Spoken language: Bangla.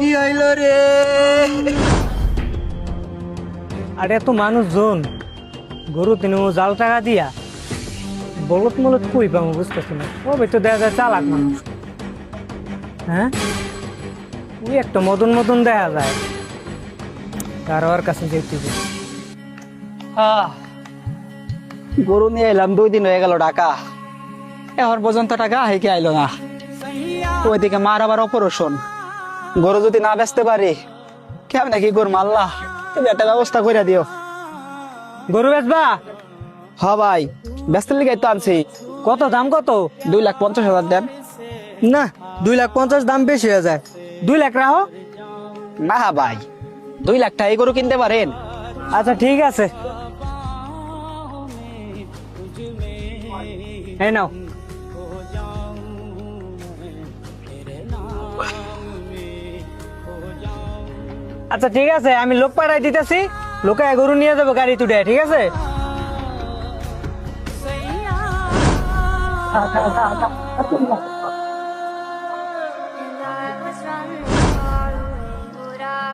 কি হইলো রে? আর এত মানুষজন গরু তিনু জাল টাকা দিয়া বলত মলত কই পাবো বুঝতেছি না। ও তো দেখা যায় চালাক মানুষ। হ্যাঁ, ওই একটা মদন মদন দেখা যায় কারোর কাছে যেতে যে। গরু নিয়ে এলাম 2 দিন হয়ে গেল ঢাকা, এখন পর্যন্ত টাকা হেঁকে আইলো না। ওইদিকে মার আবার অপারেশন, গরু যদি না বেচতে পারি কেমন কি করবো? আল্লাহ, তুমি একটা ব্যবস্থা করে দিও। গরু বেচবা? হ ভাই, ব্যস্তের লিগে তো আনছি। কত দাম কত? 2,50,000 দেন। না, 2,50,000 দাম বেশি হয়ে যায়। 2 লাখ রাখো। না ভাই, 2 লাখ টাকা এই গরু কিনতে পারেন? আচ্ছা ঠিক আছে, এই নাও। আচ্ছা ঠিক আছে, আমি লোক পাঠাই দিতেছি, লোকে গরু নিয়ে যাবো গাড়ি তুলে, ঠিক আছে? And I was running.